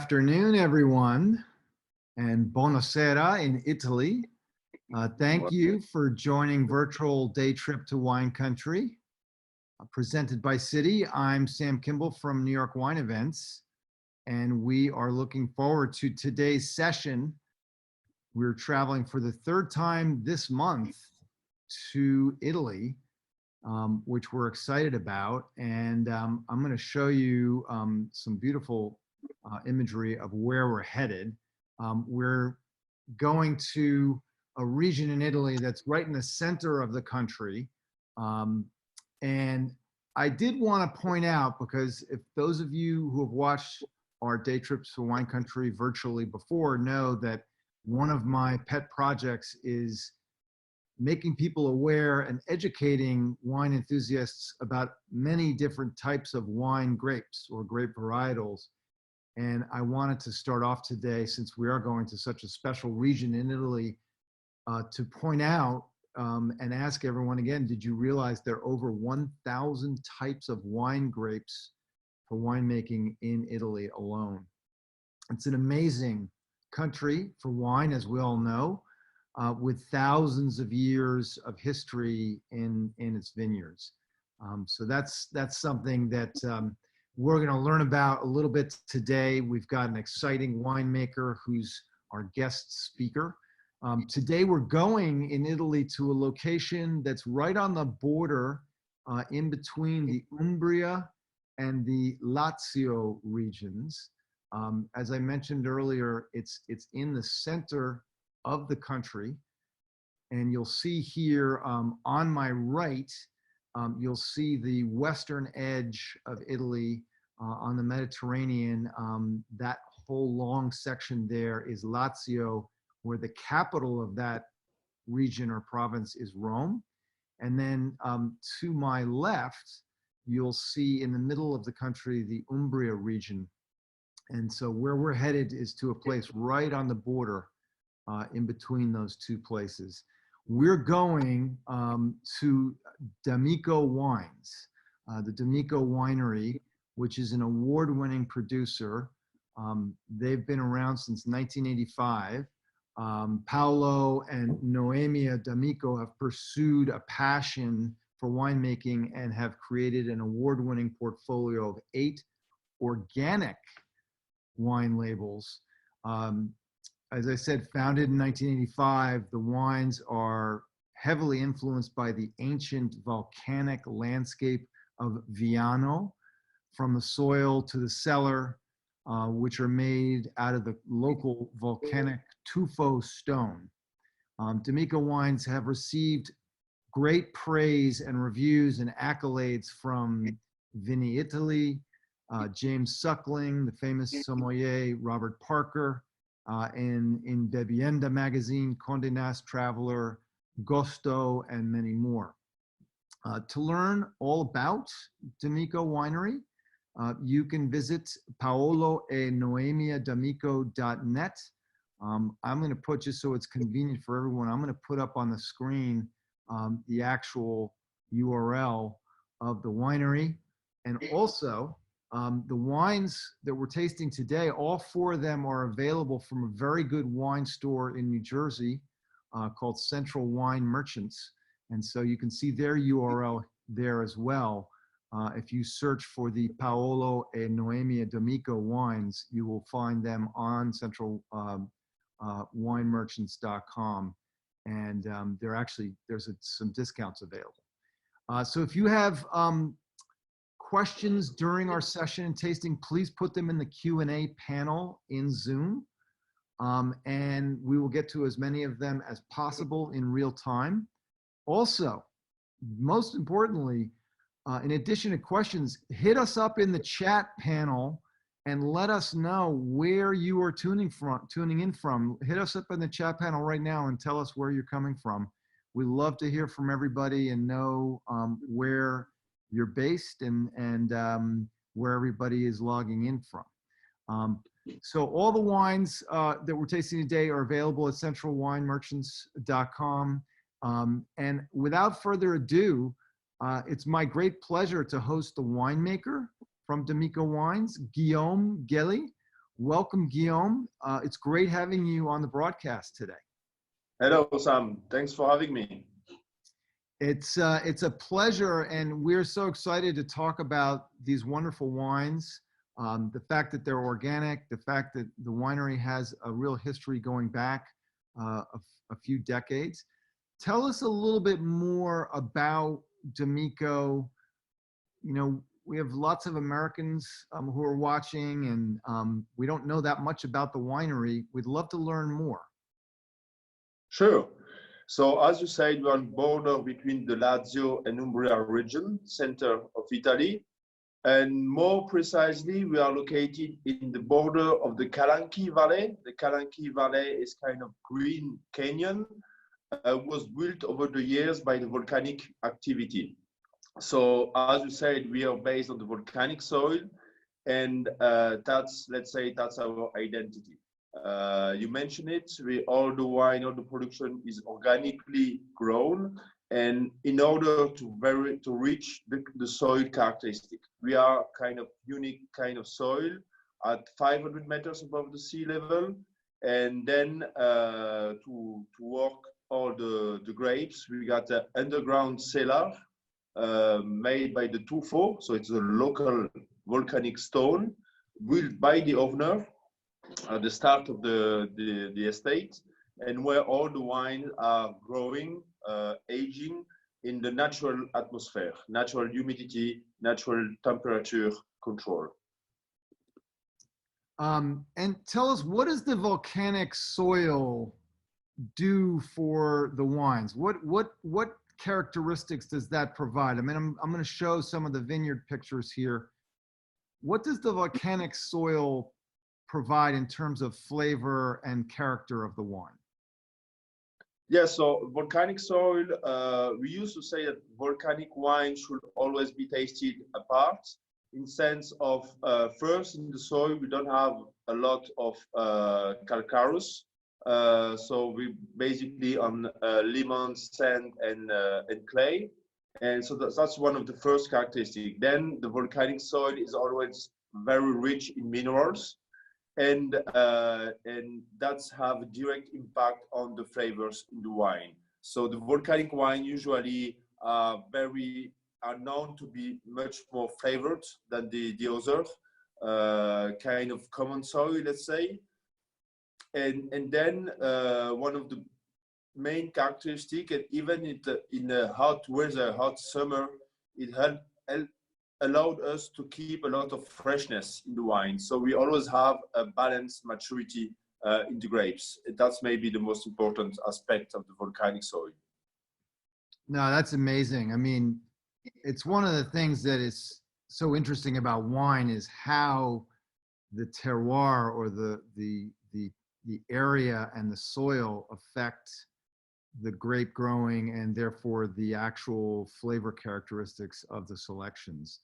afternoon, everyone, and buonasera in Italy. Thank you for joining Virtual Day Trip to Wine Country, presented by Citi. I'm Sam Kimball from New York Wine Events, and we are looking forward to today's session. We're traveling for the third time this month to Italy, which we're excited about. And I'm going to show you some beautiful imagery of where we're headed. We're going to a region in Italy that's right in the center of the country. And I did want to point out, because if those of you who have watched our Day Trips to Wine Country virtually before know that one of my pet projects is making people aware and educating wine enthusiasts about many different types of wine grapes or grape varietals. And I wanted to start off today, since we are going to such a special region in Italy, to point out and ask everyone again, did you realize there are over 1,000 types of wine grapes for winemaking in Italy alone? It's an amazing country for wine, as we all know, with thousands of years of history in its vineyards. So that's something that we're going to learn about a little bit today. We've got an exciting winemaker who's our guest speaker. Today we're going in Italy to a location that's right on the border in between the Umbria and the Lazio regions. As I mentioned earlier, it's in the center of the country. And you'll see here on my right, you'll see the western edge of Italy on the Mediterranean. That whole long section there is Lazio, where the capital of that region or province is Rome. And then to my left, you'll see in the middle of the country, the Umbria region. And so where we're headed is to a place right on the border in between those two places. We're going to D'Amico Wines, the D'Amico Winery, which is an award-winning producer. They've been around since 1985. Paolo and Noemia D'Amico have pursued a passion for winemaking and have created an award-winning portfolio of 8 organic wine labels. As I said, founded in 1985, the wines are heavily influenced by the ancient volcanic landscape of Viano, from the soil to the cellar, which are made out of the local volcanic tuffo stone. D'Amico wines have received great praise and reviews and accolades from VinItaly, James Suckling, the famous sommelier Robert Parker, in Bebienda Magazine, Conde Nast Traveler, Gosto, and many more. To learn all about D'Amico Winery, you can visit paoloenoemiadamico.net. I'm going to put, just so it's convenient for everyone, I'm going to put up on the screen the actual URL of the winery. And also, the wines that we're tasting today, all 4 of them are available from a very good wine store in New Jersey called Central Wine Merchants. And so you can see their URL there as well. If you search for the Paolo e Noemia D'Amico wines, you will find them on centralwinemerchants.com. And there's some discounts available. So if you have questions during our session and tasting, please put them in the Q&A panel in Zoom. And we will get to as many of them as possible in real time. Also, most importantly, in addition to questions, hit us up in the chat panel and let us know where you are tuning in from. Hit us up in the chat panel right now and tell us where you're coming from. We love to hear from everybody and know where you're based and where everybody is logging in from. So all the wines that we're tasting today are available at centralwinemerchants.com. And without further ado, it's my great pleasure to host the winemaker from D'Amico Wines, Guillaume Gelly. Welcome, Guillaume. It's great having you on the broadcast today. Hello, Sam. Thanks for having me. It's a pleasure, and we're so excited to talk about these wonderful wines. The fact that they're organic, the fact that the winery has a real history going back a few decades. Tell us a little bit more about D'Amico. You know, we have lots of Americans who are watching, and we don't know that much about the winery. We'd love to learn more. Sure. So as you said, we're on border between the Lazio and Umbria region, center of Italy. And more precisely, we are located in the border of the Calanchi Valley. The Calanchi Valley is kind of green canyon, was built over the years by the volcanic activity. So as you said, we are based on the volcanic soil, and that's, let's say, that's our identity. You mentioned it, all the wine, all the production is organically grown, and in order to reach the soil characteristic, we are kind of unique kind of soil at 500 meters above the sea level, and then to work all the grapes, we got an underground cellar made by the Tufo, so it's a local volcanic stone built by the owner at the start of the estate, and where all the wines are growing, aging in the natural atmosphere, natural humidity, natural temperature control. And tell us, what does the volcanic soil do for the wines? What characteristics does that provide? I mean, I'm going to show some of the vineyard pictures here. What does the volcanic soil provide in terms of flavor and character of the wine? Yeah, so volcanic soil, we used to say that volcanic wine should always be tasted apart, in sense of first in the soil we don't have a lot of calcareous, so we basically on lemon, sand, and clay, and so that's one of the first characteristics. Then the volcanic soil is always very rich in minerals, and that's have a direct impact on the flavors in the wine. So the volcanic wine usually are known to be much more flavored than the other kind of common soil, let's say. And then one of the main characteristic, and even in a hot weather, hot summer, it allowed us to keep a lot of freshness in the wine. So we always have a balanced maturity in the grapes. That's maybe the most important aspect of the volcanic soil. No, that's amazing. I mean, it's one of the things that is so interesting about wine is how the terroir, or the area and the soil affect the grape growing, and therefore the actual flavor characteristics of the selections.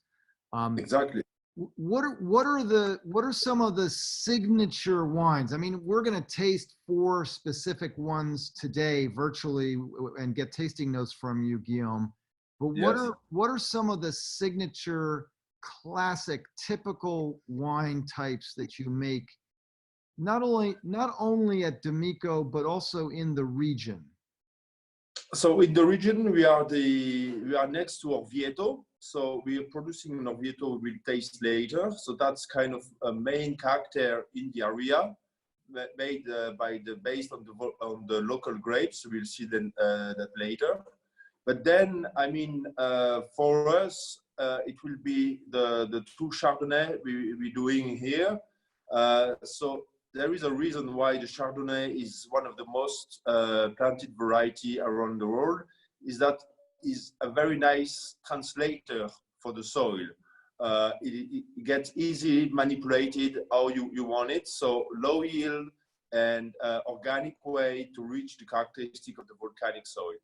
Exactly. What are some of the signature wines? I mean, we're going to taste 4 specific ones today virtually and get tasting notes from you, Guillaume. But what are some of the signature, classic, typical wine types that you make, not only at D'Amico but also in the region? So in the region, we are next to Orvieto. So we are producing an Orvieto we'll taste later. So that's kind of a main character in the area, made based on the local grapes. We'll see that later. But then, I mean, for us, it will be the 2 Chardonnay we're doing here. So there is a reason why the Chardonnay is one of the most planted variety around the world, is that is a very nice translator for the soil. It gets easily manipulated how you want it. So low yield and organic way to reach the characteristic of the volcanic soil.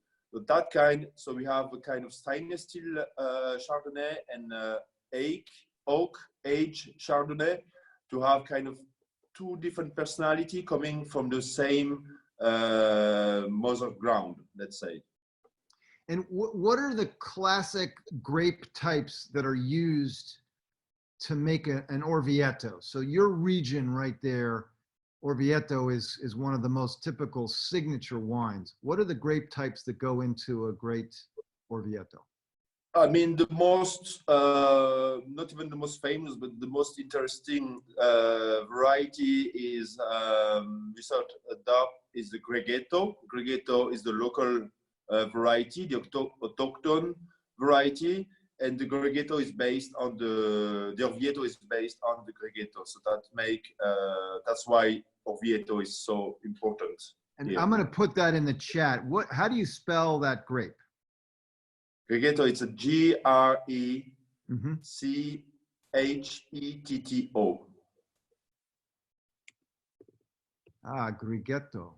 So we have a kind of stainless steel Chardonnay and oak aged Chardonnay, to have kind of 2 different personality coming from the same mother ground, let's say. And what are the classic grape types that are used to make an Orvieto? So your region right there, Orvieto is one of the most typical signature wines. What are the grape types that go into a great Orvieto? I mean, the most, not even the most famous, but the most interesting variety is, without a doubt, is the Gregetto. Gregetto is the local variety, the autochthon variety, and the Gregetto is based on the Orvieto is based on the Gregetto. So that's why Orvieto is so important. And here. I'm going to put that in the chat. How do you spell that grape? Gregetto, it's a Grethetto. Ah, Gregetto.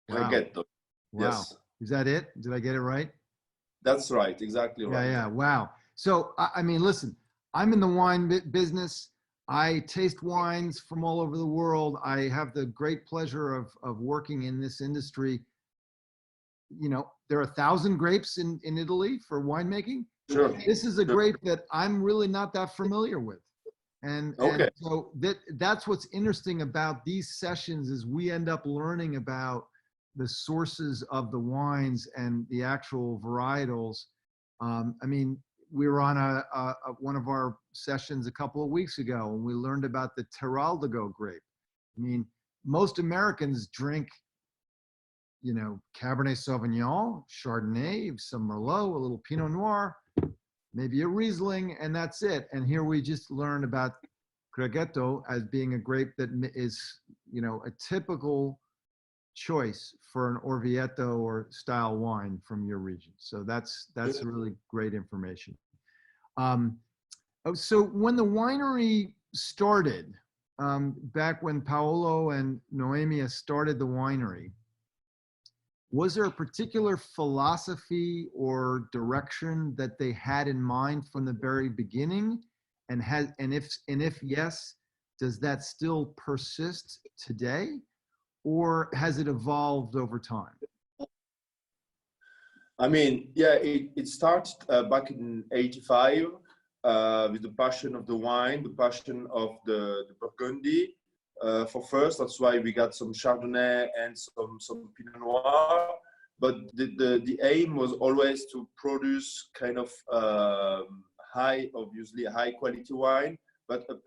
Wow. Gregetto. Wow. Yes. Is that it? Did I get it right? That's right. Exactly right. Yeah. Wow. So, I mean, listen, I'm in the wine business. I taste wines from all over the world. I have the great pleasure of working in this industry. You know, there are 1,000 grapes in Italy for winemaking. Sure. This is a grape that I'm really not that familiar with. And so that's what's interesting about these sessions is we end up learning about the sources of the wines and the actual varietals. I mean, we were on one of our sessions a couple of weeks ago and we learned about the Teraldigo grape. I mean, most Americans drink, you know, Cabernet Sauvignon, Chardonnay, some Merlot, a little Pinot Noir, maybe a Riesling, and that's it. And here we just learned about Gregetto as being a grape that is, you know, a typical choice for an Orvieto or style wine from your region. So that's really great information. So when the winery started, back when Paolo and Noemia started the winery, was there a particular philosophy or direction that they had in mind from the very beginning? And if yes, does that still persist today? Or has it evolved over time? I mean, yeah, it started back in '85 with the passion of the wine, the passion of the Burgundy. For first, that's why we got some Chardonnay and some Pinot Noir. But the aim was always to produce kind of obviously high quality wine, but with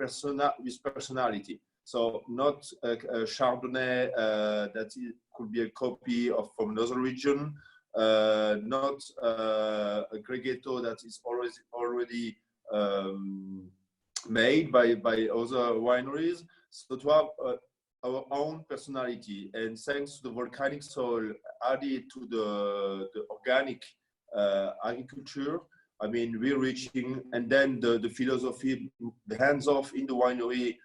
personality. So not a Chardonnay could be a copy from another region, not a Gregetto that is already made by other wineries. So to have our own personality, and thanks to the volcanic soil added to the organic agriculture, I mean, we're reaching, and then the philosophy, the hands-off in the winery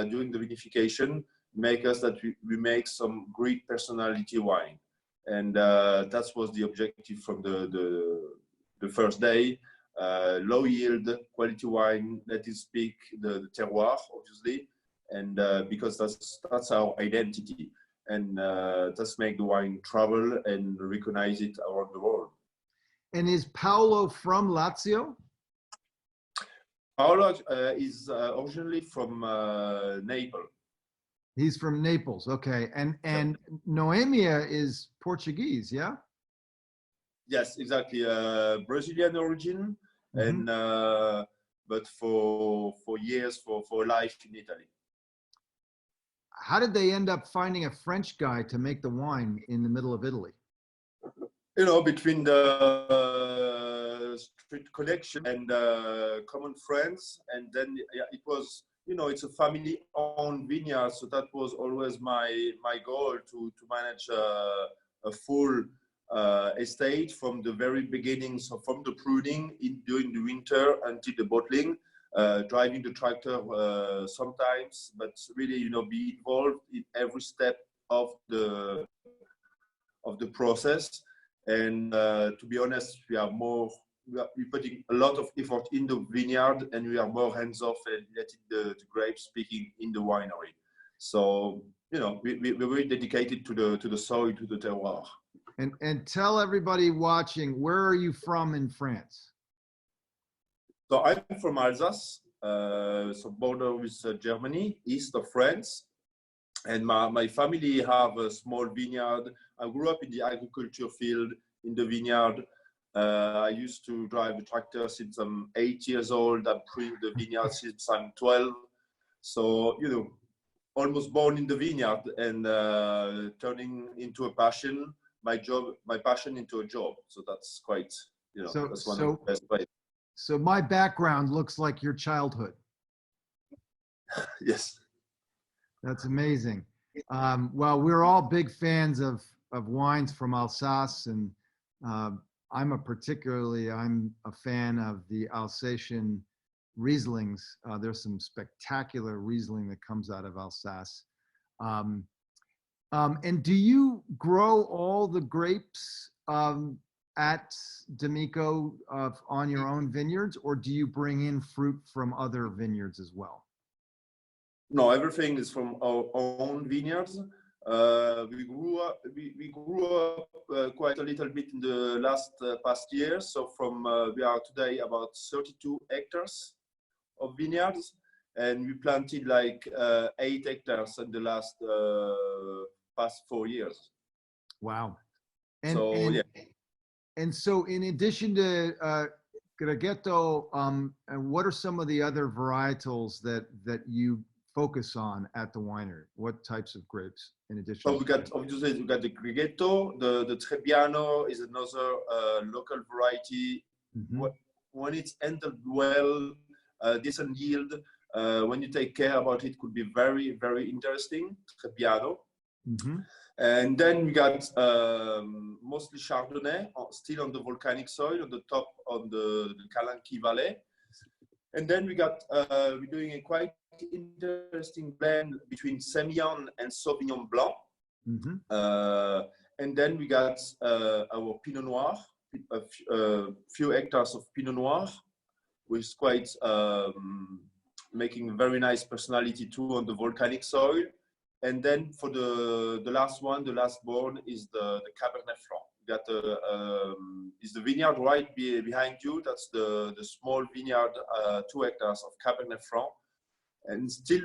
during the vinification, make us that we make some great personality wine. And that was the objective from the first day. Low yield, quality wine, let it speak the terroir, obviously, and because that's our identity, and that's make the wine travel and recognize it around the world. And is Paolo from Lazio? Paolo is originally from Naples. He's from Naples, okay. And Noemia is Portuguese, yeah? Yes, exactly. Brazilian origin, and but for years for life in Italy. How did they end up finding a French guy to make the wine in the middle of Italy? You know, between the street collection and common friends, and then it was, you know, it's a family-owned vineyard, so that was always my goal to manage a full estate from the very beginning, so from the pruning during the winter until the bottling, driving the tractor sometimes, but really, you know, be involved in every step of the process. And to be honest, we're putting a lot of effort in the vineyard, and we are more hands-off and letting the grapes speaking in the winery. So, you know, we're very dedicated to the soil, to the terroir. And tell everybody watching, where are you from in France? So I'm from Alsace, so border with Germany, east of France. And my family have a small vineyard. I grew up in the agriculture field, in the vineyard. I used to drive a tractor since I'm 8 years old. I'm in the vineyard since I'm 12. So, you know, almost born in the vineyard and turning into a passion, my passion into a job. So that's quite, you know, that's one of the best ways. So my background looks like your childhood. Yes. That's amazing. Well, we're all big fans of wines from Alsace, and I'm a fan of the Alsatian Rieslings. There's some spectacular Riesling that comes out of Alsace. And do you grow all the grapes at D'Amico on your own vineyards, or do you bring in fruit from other vineyards as well? No, everything is from our own vineyards. We grew up quite a little bit in the past years. So we are today about 32 hectares of vineyards, and we planted like 8 hectares in the past 4 years. Wow. Yeah. And so in addition to Greghetto, what are some of the other varietals that you focus on at the winery? What types of grapes in addition? So we got the Greghetto, the Trebbiano is another local variety. Mm-hmm. When it's handled well, decent yield, when you take care about it, could be very, very interesting, Trebbiano. Mm-hmm. And then we got mostly Chardonnay, still on the volcanic soil, on the top of the Calanqui Valley. And then we're doing a quite interesting blend between Semillon and Sauvignon Blanc. Mm-hmm. And then we got our Pinot Noir, a few hectares of Pinot Noir, which is quite making a very nice personality too on the volcanic soil. And then for the last born is the Cabernet Franc. That is the vineyard right behind you. That's the small vineyard, 2 hectares of Cabernet Franc. And still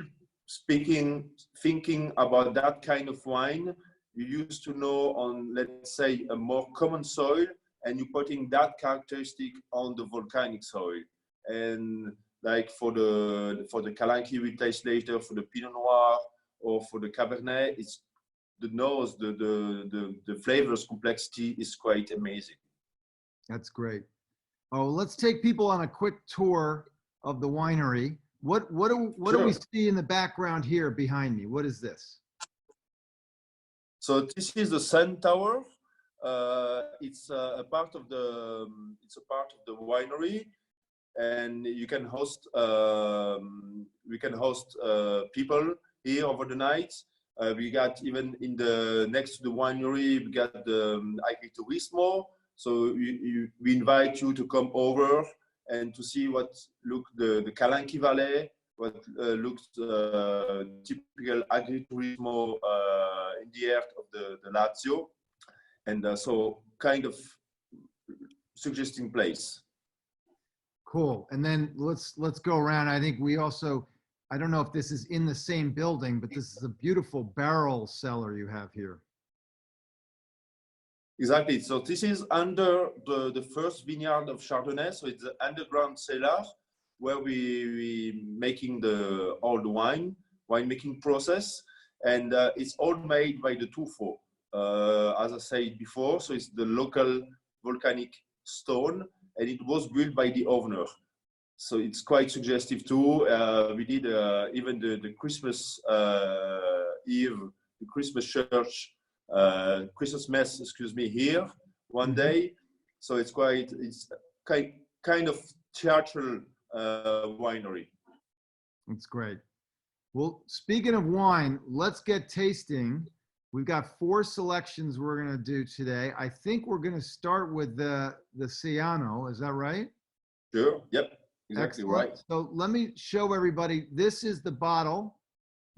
thinking about that kind of wine, you used to know on, let's say, a more common soil, and you're putting that characteristic on the volcanic soil. And like for the Calanqui we'll taste later, for the Pinot Noir or for the Cabernet, it's the nose, the flavors complexity is quite amazing. That's great. Oh, let's take people on a quick tour of the winery. What do we see in the background here behind me? What is this? So this is the Sun Tower. It's a part of the winery, and we can host people here over the night. We got even next to the winery, we got the agriturismo. So we invite you to come over and to see what the Calanqui Valley, what looks typical agriturismo in the area of the Lazio, and so kind of suggesting place. Cool. And then let's go around. I think we also, I don't know if this is in the same building, but this is a beautiful barrel cellar you have here. Exactly. So this is under the first vineyard of Chardonnay. So it's the underground cellar where we making all the winemaking process, and it's all made by the Tufo, as I said before. So it's the local volcanic stone, and it was built by the owner. So it's quite suggestive too. We did even the Christmas Eve, the Christmas church, Christmas Mass, here one day. So it's kind of theatrical winery. That's great. Well, speaking of wine, let's get tasting. We've got 4 selections we're going to do today. I think we're going to start with the Ciano. Is that right? Sure. Yep. Exactly. Excellent. Right. So let me show everybody. This is the bottle.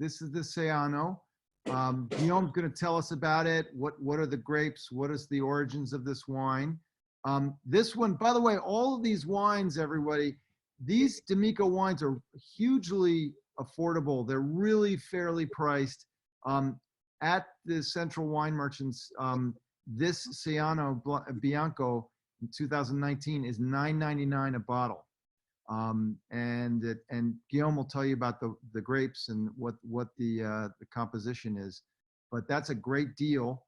This is the Ciano. Guillaume's going to tell us about it. What are the grapes? What is the origins of this wine? This one, by the way, all of these wines, everybody, these D'Amico wines are hugely affordable. They're really fairly priced. At the Central Wine Merchants, this Ciano Bianco in 2019 is $9.99 a bottle. And Guillaume will tell you about the grapes and what the composition is, but that's a great deal.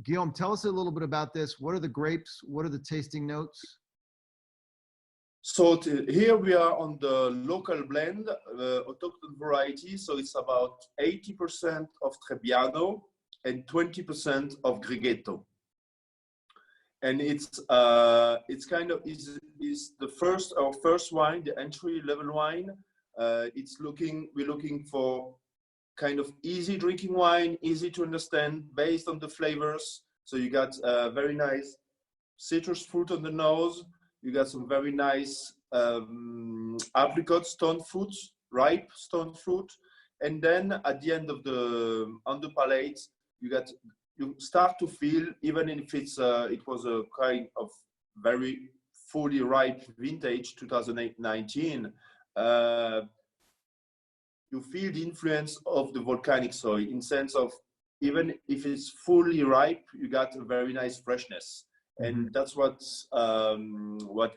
Guillaume, tell us a little bit about this. What are the grapes? What are the tasting notes? So here we are on the local blend, autochthon variety. So it's about 80% of Trebbiano and 20% of Grighetto. And it's kind of is our first wine, the entry level wine. We're looking for kind of easy drinking wine, easy to understand, based on the flavors. So you got very nice citrus fruit on the nose. You got some very nice apricot stone fruit, ripe stone fruit, and then at the end of on the palate, you start to feel, even if it was a kind of very fully ripe vintage 2019, you feel the influence of the volcanic soil, in sense of even if it's fully ripe, you got a very nice freshness. And that's what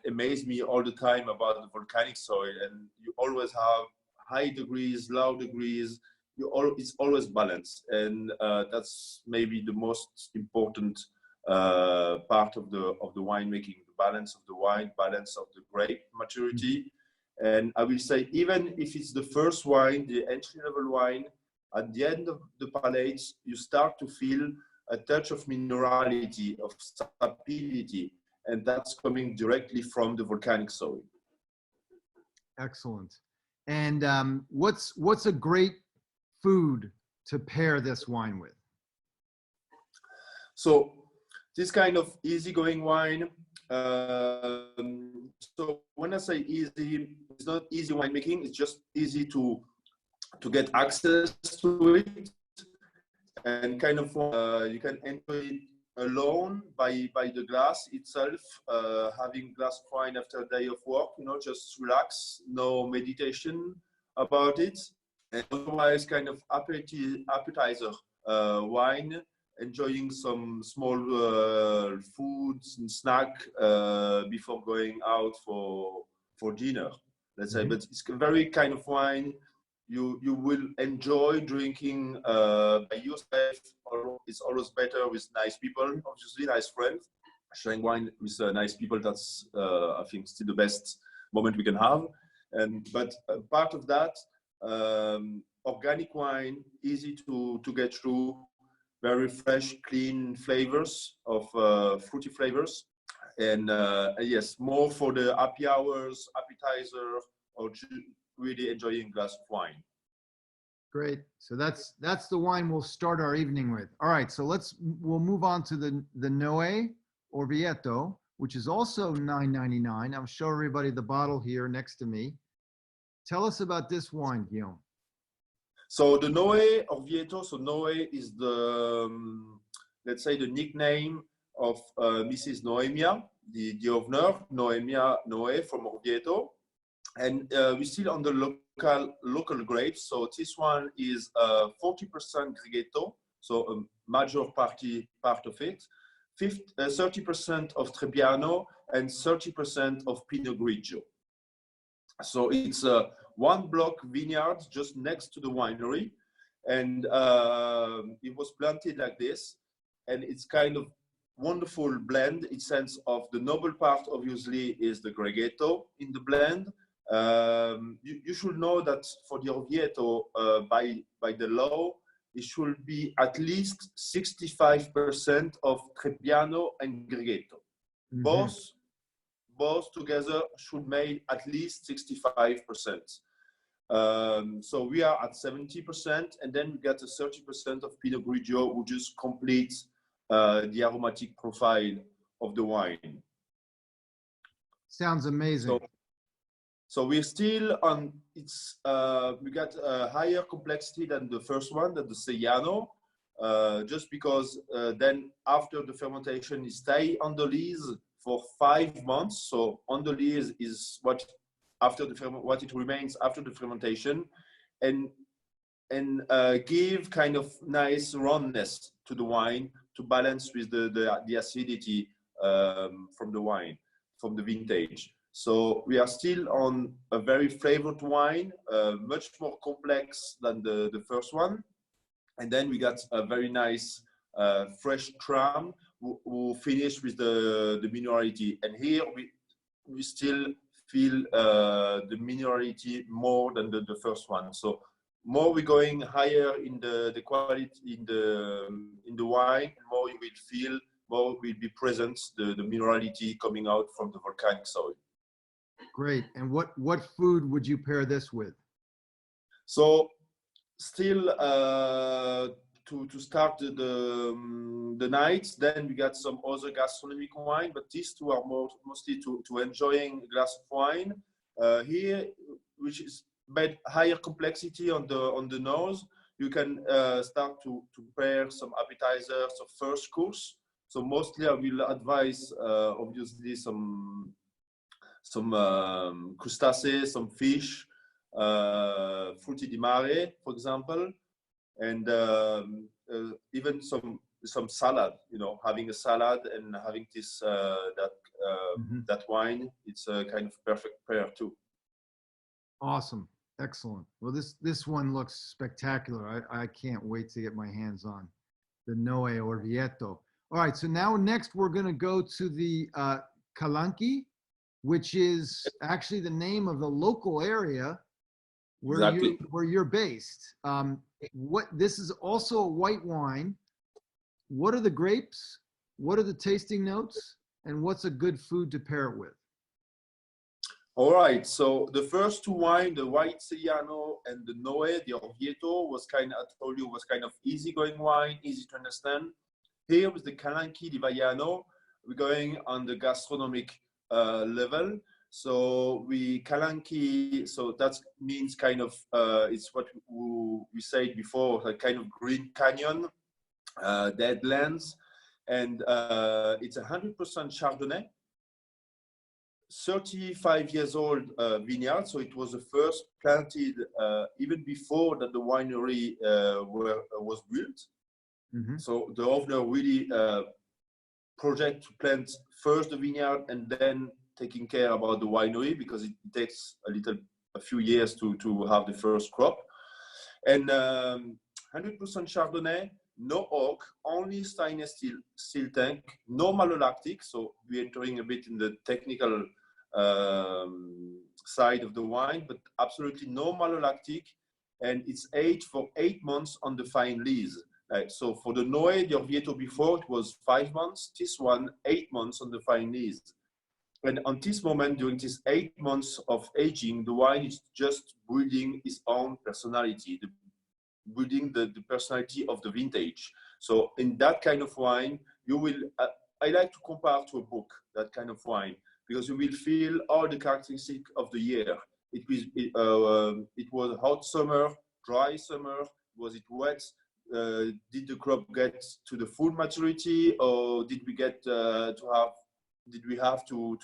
amazed me all the time about the volcanic soil. And you always have high degrees, low degrees. It's always balanced, and that's maybe the most important part of the winemaking: the balance of the wine, balance of the grape maturity. And I will say, even if it's the first wine, the entry level wine, at the end of the palate, you start to feel a touch of minerality, of stability, and that's coming directly from the volcanic soil. Excellent. And what's a great food to pair this wine with? So this kind of easygoing wine. So when I say easy, it's not easy winemaking. It's just easy to get access to it. And kind of you can enjoy it alone by the glass itself, having a glass of wine after a day of work, just relax, no meditation about it. And otherwise, kind of appetizer wine, enjoying some small foods and snack before going out for dinner, let's say. But it's a very kind of wine you will enjoy drinking by yourself. It's always better with nice people, obviously, nice friends. Sharing wine with nice people, that's, I think, still the best moment we can have. But part of that, organic wine, easy to get through, very fresh, clean flavors of fruity flavors. And yes, more for the happy hours, appetizer, or really enjoying a glass of wine. Great. So that's the wine we'll start our evening with. All right. So we'll move on to the Noe Orvieto, which is also $9.99. I'll show everybody the bottle here next to me. Tell us about this wine, Guillaume. So the Noe Orvieto. So Noe is the let's say the nickname of Mrs. Noemia, the owner, Noe from Orvieto. And we're still on the local grapes. So this one is 40% Grighetto, so a major part of it, 30% of Trebbiano, and 30% of Pinot Grigio. So it's one block vineyard just next to the winery, and it was planted like this, and it's kind of wonderful blend in sense of the noble part obviously is the Grighetto in the blend. You should know that for the Orvieto, by the law, it should be at least 65% of Trebbiano and Grighetto. Both together should make at least 65%. So we are at 70%, and then we get a 30% of Pinot Grigio, which just completes the aromatic profile of the wine. Sounds amazing. So we're still on, we got a higher complexity than the first one, than the Seiano, just because then after the fermentation, it stays on the lees for 5 months. So on the lees is what it remains after the fermentation, and give kind of nice roundness to the wine to balance with the acidity from the wine, from the vintage. So we are still on a very flavored wine, much more complex than the first one. And then we got a very nice fresh tram who finish with the minerality. And here we still feel the minerality more than the first one. So more we're going higher in the quality in the wine, more you will feel, more will be present the minerality coming out from the volcanic soil. Great. And what food would you pair this with? So still to start the night, then we got some other gastronomic wine, but these two are mostly to enjoying a glass of wine. Here, which is but higher complexity on the nose, you can start to pair some appetizers or first course. So mostly I will advise obviously some crustaceans, some fish, frutti di mare, for example, and even some salad. You know, having a salad and having this that wine, it's a kind of perfect pair too. Awesome. Excellent. Well, this one looks spectacular. I can't wait to get my hands on the Noe Orvieto. All right. So now next we're going to go to the Calanchi, which is actually the name of the local area where you're based. This is also a white wine. What are the grapes? What are the tasting notes? And what's a good food to pair it with? All right, so the first two wines, the White Sellano and the Noe, the Orvieto, was kind of easygoing wine, easy to understand. Here with the Calanchi di Vaiano, we're going on the gastronomic level. So Calanchi, so that means kind of, it's what we said before, a kind of green canyon, deadlands, and it's 100% Chardonnay. 35 years old vineyard, so it was the first planted even before that the winery was built. Mm-hmm. So the owner really project to plant first the vineyard and then taking care about the winery, because it takes a few years to have the first crop. And 100% Chardonnay, no oak, only stainless steel tank, no malolactic. So we're entering a bit in the technical side of the wine, but absolutely no malolactic, and it's aged for 8 months on the fine lees. So for the Noe, the Orvieto before, it was 5 months. This one, 8 months on the fine lees. And on this moment, during this 8 months of aging, the wine is just building its own personality, building the personality of the vintage. So in that kind of wine, you will, I like to compare to a book, that kind of wine, because you will feel all the characteristics of the year. It was hot summer, dry summer, was it wet? Did the crop get to the full maturity, or did we get did we have to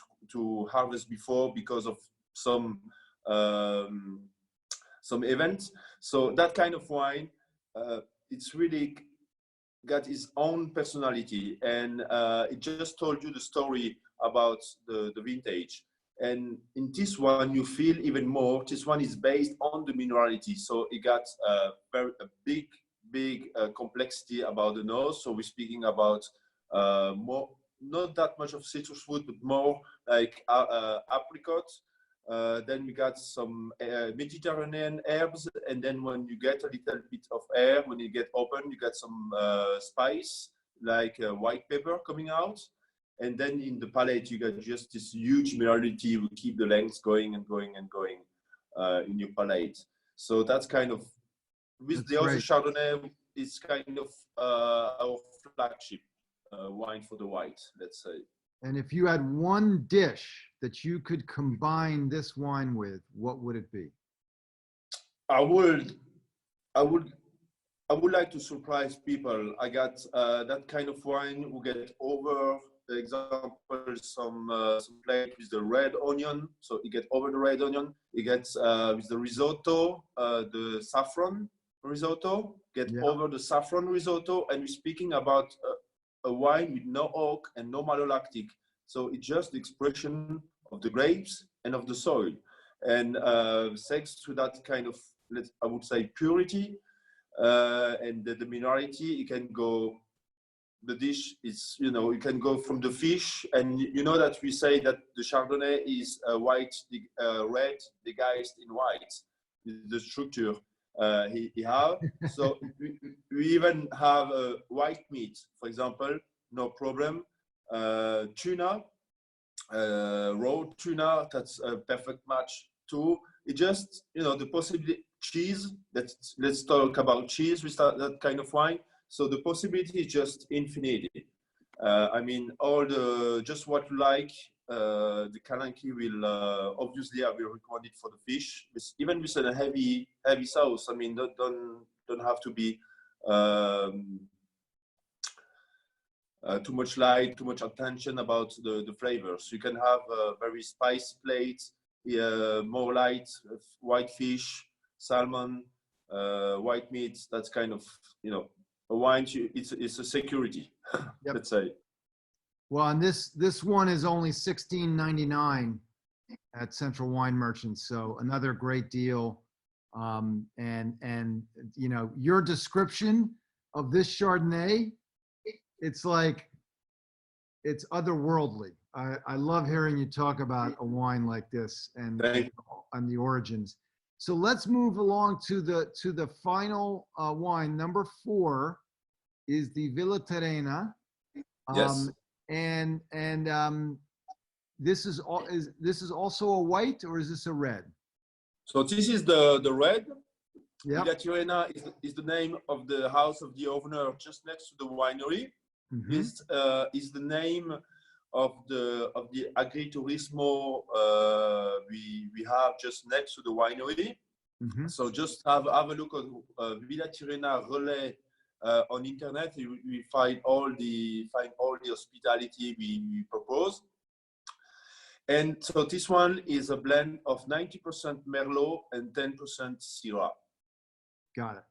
harvest before because of some event? So that kind of wine, it's really got its own personality, and it just told you the story about the vintage. And in this one, you feel even more. This one is based on the minerality, so it got a big complexity about the nose. So we're speaking about more, not that much of citrus fruit, but more like apricot. Then we got some Mediterranean herbs, and then when you get a little bit of air, when you get open, you got some spice like white pepper coming out. And then in the palate, you got just this huge minerality will keep the length going and going and going in your palate. So that's kind of, with the other Chardonnay, it's kind of our flagship wine for the white, let's say. And if you had one dish that you could combine this wine with, what would it be? I would like to surprise people. I got that kind of wine who get over example, some plate with the red onion. So you get over the red onion. You get with the risotto, the saffron risotto. Get Yeah. over the saffron risotto, and we're speaking about a wine with no oak and no malolactic. So it's just the expression of the grapes and of the soil. And thanks to that kind of, I would say, purity and the minerality, it can go. The dish is, you know, you can go from the fish, and you know that we say that the Chardonnay is white, red, disguised in white. The structure he have. So we even have white meat, for example, no problem. Tuna, raw tuna, that's a perfect match too. It just, you know, the possibility cheese. Let's talk about cheese with that kind of wine. So the possibility is just infinity. I mean, all the just what you like. The Kalanki will obviously I will recommend it for the fish, even with a heavy sauce. I mean, don't have to be too much light, too much attention about the flavors. You can have a very spicy plate, more light, white fish, salmon, white meat. That's kind of, you know, a wine. It's a security, Yep. let's say. Well, and this one is only $16.99 at Central Wine Merchants, so another great deal. And you know, your description of this Chardonnay, it's like, it's otherworldly. I love hearing you talk about a wine like this and the origins. So let's move along to the final wine. Number 4 is the Villa Terrena. Yes. And this is also a white, or is this a red? So this is the red. Yeah. Villa Terrena is the name of the house of the owner just next to the winery. Mm-hmm. Is the name of the agriturismo we have just next to the winery. Mm-hmm. So just have a look at Villa Terrena Relais on internet. We find all the hospitality we propose. And so this one is a blend of 90% Merlot and 10% Syrah. Got it.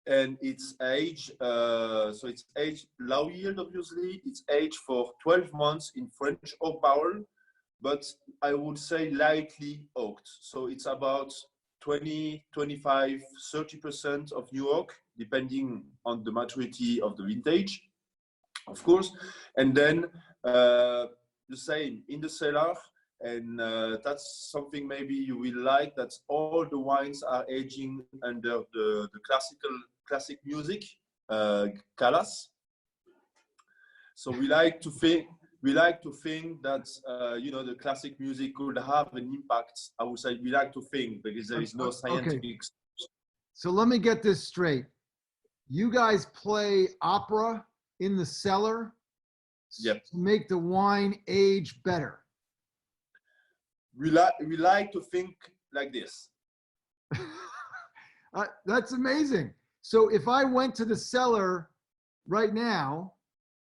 And it's aged, so it's aged low yield, obviously. It's aged for 12 months in French oak barrel, but I would say lightly oaked. So it's about 20, 25, 30% of new oak, depending on the maturity of the vintage, of course. And then the same in the cellar. And that's something maybe you will like, that all the wines are aging under the classic music, Calas. So we like to think that you know, the classic music could have an impact. I would say we like to think, because there is no scientific. Okay. So let me get this straight. You guys play opera in the cellar, yep, to make the wine age better. We like to think like this. That's amazing. So if I went to the cellar right now,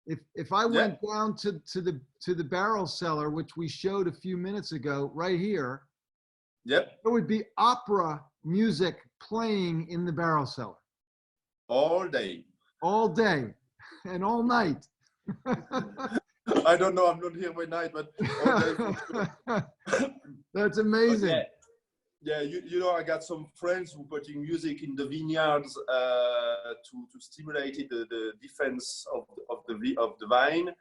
if I went down to the barrel cellar, which we showed a few minutes ago, right here, yep, there would be opera music playing in the barrel cellar. All day, and all night. I don't know. I'm not here by night, but all day for sure. That's amazing. Yeah, you know, I got some friends who putting music in the vineyards to stimulate the defense of the vine,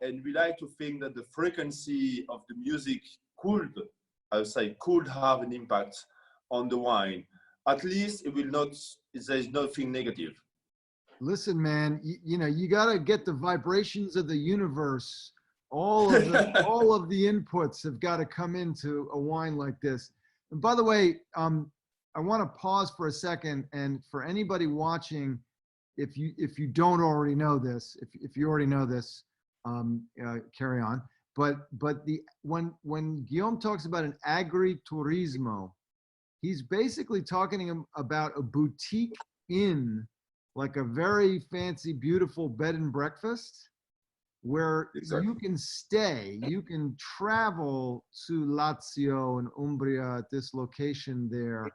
and we like to think that the frequency of the music could have an impact on the wine. At least it will not. There's nothing negative. Listen, man, you know, you got to get the vibrations of the universe. All of the inputs have got to come into a wine like this. And by the way, I want to pause for a second, and for anybody watching, if you don't already know this, if you already know this, carry on. But when Guillaume talks about an agriturismo, he's basically talking about a boutique inn, like a very fancy, beautiful bed and breakfast, where Exactly. you can stay, you can travel to Lazio and Umbria, this location there,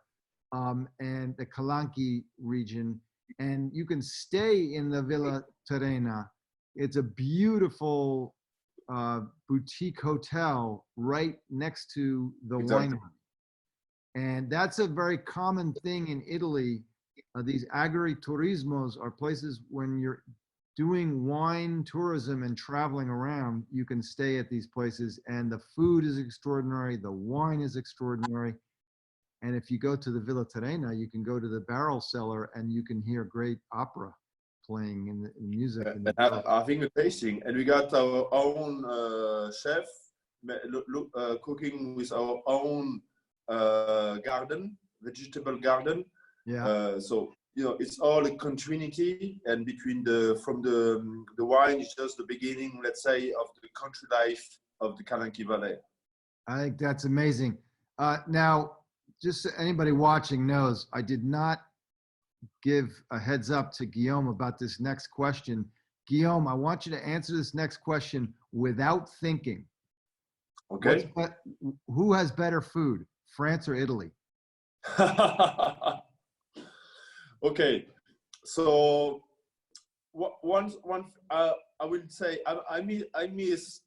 and the Calanchi region, and you can stay in the Villa Terrena. It's a beautiful boutique hotel right next to the Exactly. winery. And that's a very common thing in Italy. These agriturismos are places when you're doing wine tourism and traveling around, you can stay at these places, and the food is extraordinary, the wine is extraordinary. And if you go to the Villa Terrena, you can go to the barrel cellar and you can hear great opera playing in the music in the barrel. Having a tasting, and we got our own chef cooking with our own garden, vegetable garden. Yeah. So it's all a continuity, and between the wine is just the beginning, let's say, of the country life of the Calanchi Valley. I think that's amazing. Now, just so anybody watching knows, I did not give a heads up to Guillaume about this next question. Guillaume, I want you to answer this next question without thinking. Okay. Who has better food, France or Italy? Okay, so I would say I miss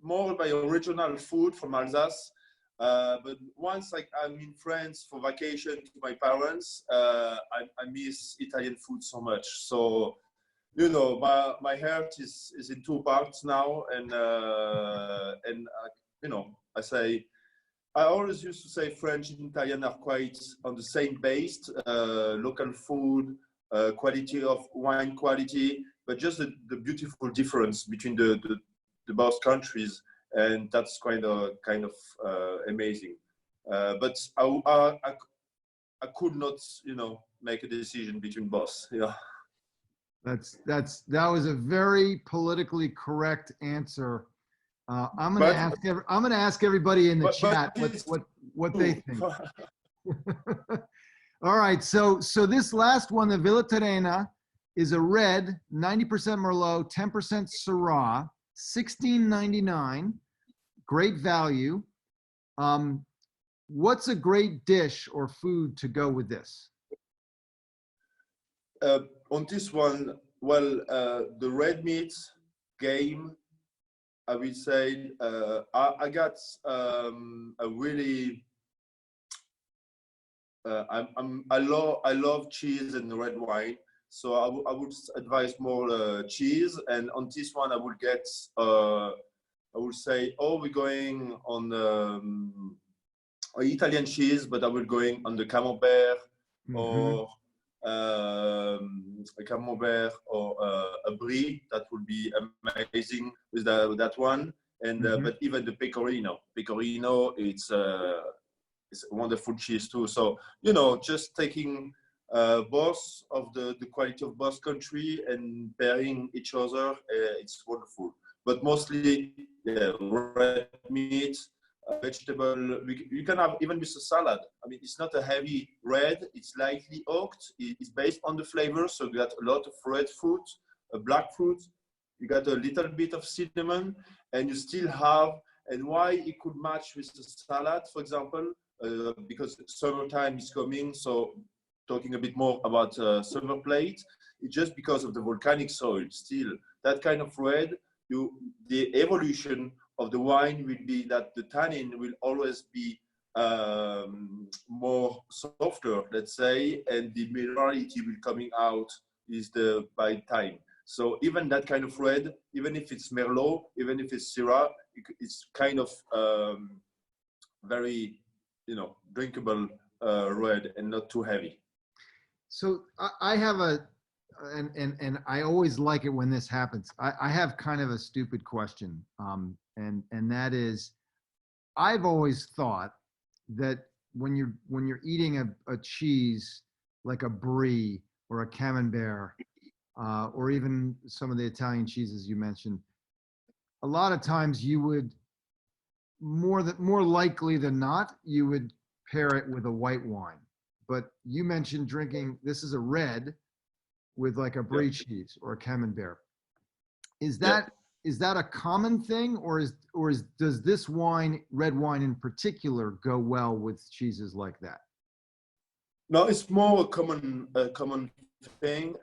more my original food from Alsace. But once I'm in France for vacation to my parents, I miss Italian food so much. So my heart is in two parts now, and I say. I always used to say French and Italian are quite on the same base, local food, quality of wine quality, but just the beautiful difference between the both countries, and that's kind of amazing. But I could not, make a decision between both. Yeah. That was a very politically correct answer. I'm going to ask everybody in the chat what they think. All right, so this last one, the Villa Terrena, is a red, 90% Merlot, 10% Syrah, $16.99, great value. What's a great dish or food to go with this? On this one, well, the red meat, game, I will say I got a really I love cheese and red wine, so I would advise more cheese. And on this one, I would get I would say, we're going on Italian cheese, but I will going on the Camembert or a Camembert or a Brie. That would be amazing with that one. And but even the Pecorino, it's a wonderful cheese too. So just taking both of the quality of both country and pairing each other, it's wonderful. But mostly, red meat, vegetable. You can have even with a salad. I mean, it's not a heavy red. It's lightly oaked. It's based on the flavor. So you got a lot of red fruit, black fruit. You got a little bit of cinnamon, and you still have. And why it could match with the salad, for example, because summertime is coming. So talking a bit more about summer plate, it's just because of the volcanic soil. Still, that kind of red. The evolution of the wine will be that the tannin will always be more softer, let's say, and the minerality will coming out by time. So even that kind of red, even if it's Merlot, even if it's Syrah, it's kind of very, drinkable red and not too heavy. So I have and I always like it when this happens. I have kind of a stupid question, and that is, I've always thought that when you're eating a cheese like a Brie or a Camembert, or even some of the Italian cheeses you mentioned, a lot of times you would more likely than not you would pair it with a white wine. But you mentioned drinking. This is a red with like a Brie cheese or a Camembert. Is Yeah. that is that a common thing, or does this wine, red wine in particular, go well with cheeses like that? No, it's more a common thing.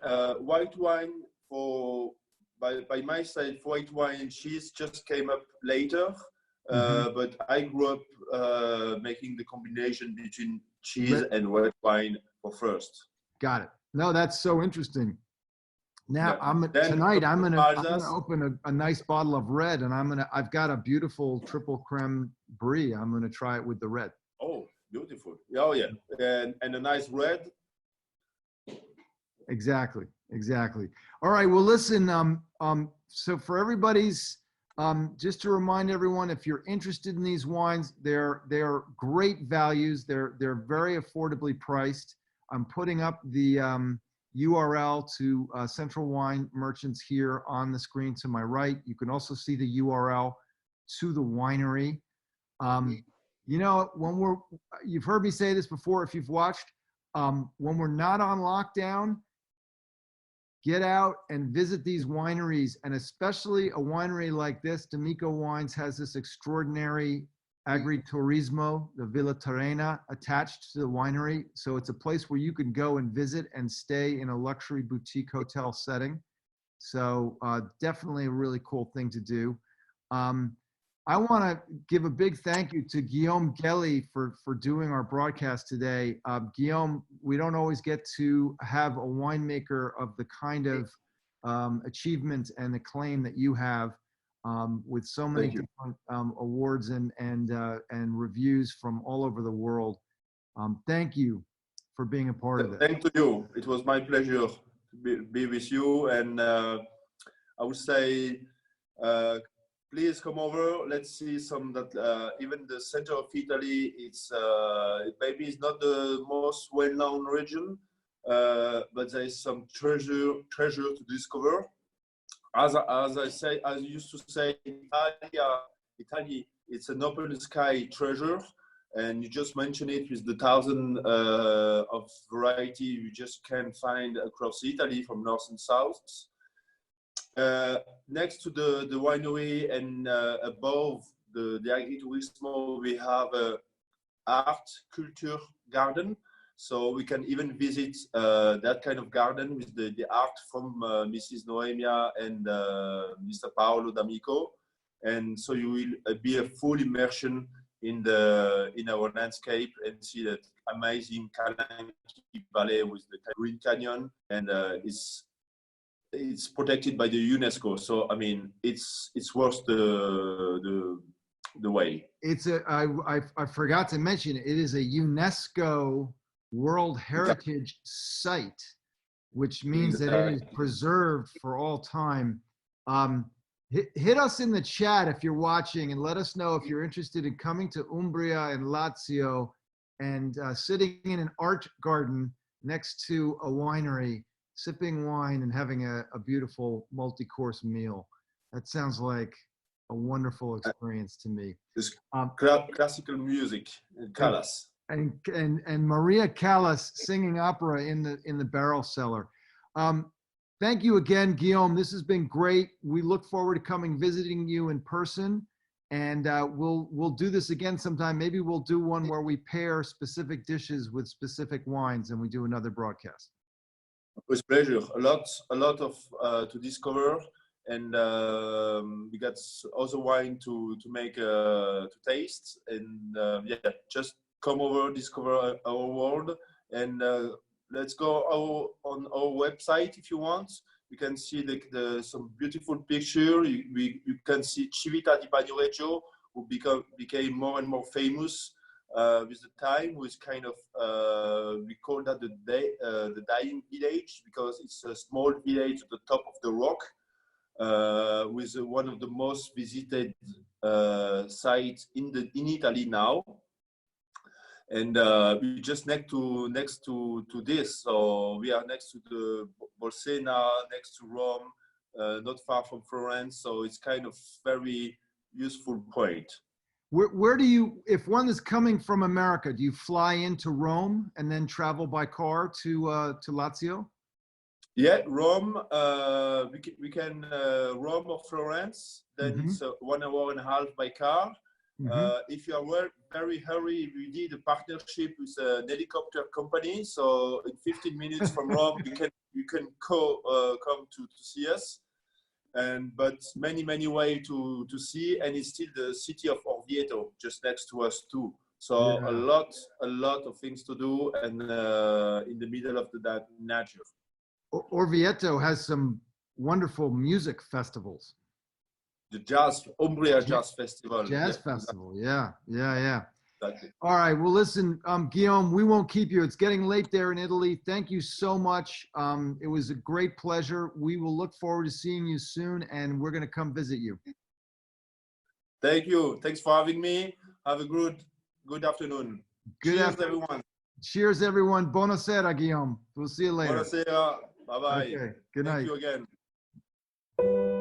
White wine for by my side, white wine and cheese just came up later. Mhm. But I grew up making the combination between cheese Red, and white wine for first. got it. No, that's so interesting. Now Yeah. Then tonight I'm gonna Alsace. open a nice bottle of red, and I've got a beautiful triple creme brie. I'm gonna try it with the red. Oh, beautiful. Oh yeah, and a nice red. Exactly. Exactly. All right. Well, listen. So for everybody's, just to remind everyone, if you're interested in these wines, they're great values. They're very affordably priced. I'm putting up the URL to Central Wine Merchants here on the screen to my right. You can also see the URL to the winery. You know, you've heard me say this before if you've watched, when we're not on lockdown, get out and visit these wineries, and especially a winery like this. D'Amico Wines has this extraordinary agriturismo, the Villa Terrena, attached to the winery. So it's a place where you can go and visit and stay in a luxury boutique hotel setting. So definitely a really cool thing to do. I want to give a big thank you to Guillaume Gelly for doing our broadcast today. Guillaume, we don't always get to have a winemaker of the kind of achievement and acclaim that you have, with so many different awards and reviews from all over the world. Thank you for being a part of it. Thank you. It was my pleasure to be with you, and I would say. Please come over. Let's see some that even the center of Italy. It's maybe it's not the most well-known region, but there is some treasure to discover. As I used to say, Italy, it's an open sky treasure, and you just mentioned it with the thousand of variety you just can find across Italy from north and south. Next to the winery and above the agriturismo, we have a art culture garden. So we can even visit that kind of garden with the art from Mrs. Noemia and Mr. Paolo D'Amico. And so you will be a full immersion in our landscape and see that amazing Calanchi Valley with the Green Canyon, and it's protected by the UNESCO, so I mean it's worth the way. I forgot to mention, it is a UNESCO World Heritage Site, which means that it is preserved for all time. Hit us in the chat if you're watching, and let us know if you're interested in coming to Umbria and Lazio and sitting in an art garden next to a winery, sipping wine and having a beautiful multi-course meal. That sounds like a wonderful experience to me. Classical music, Callas. And Maria Callas singing opera in the barrel cellar. Thank you again, Guillaume. This has been great. We look forward to coming visiting you in person, and we'll do this again sometime. Maybe we'll do one where we pair specific dishes with specific wines, and we do another broadcast. With pleasure. A lot of to discover, and we got other wine to make to taste, and yeah, just come over, discover our world, and let's go on our website if you want. You can see some beautiful picture. You can see Civita di Bagnoregio, who became more and more famous with the time, was kind of we call that the dying village, because it's a small village at the top of the rock, with one of the most visited sites in Italy now. And we just next to this, so we are next to the Bolsena, next to Rome, not far from Florence. So it's kind of very useful point. Where do you, if one is coming from America, do you fly into Rome and then travel by car to Lazio? Yeah, Rome. We can Rome or Florence. Then it's 1 hour and a half by car. If you are very hurry, we did a partnership with an helicopter company. So in 15 minutes from Rome, you can come to see us. But many way to see, and it's still the city of Orvieto, just next to us too. So a lot of things to do, and in the middle of that nature. Orvieto has some wonderful music festivals. The Umbria Jazz Festival. Jazz Festival, yeah. Exactly. All right, well, listen, Guillaume, we won't keep you. It's getting late there in Italy. Thank you so much. It was a great pleasure. We will look forward to seeing you soon, and we're going to come visit you. Thank you. Thanks for having me. Have a good afternoon. Cheers, everyone. Cheers, everyone. Buonasera, Guillaume. We'll see you later. Buonasera. Bye-bye. Okay, good night. Thank you again.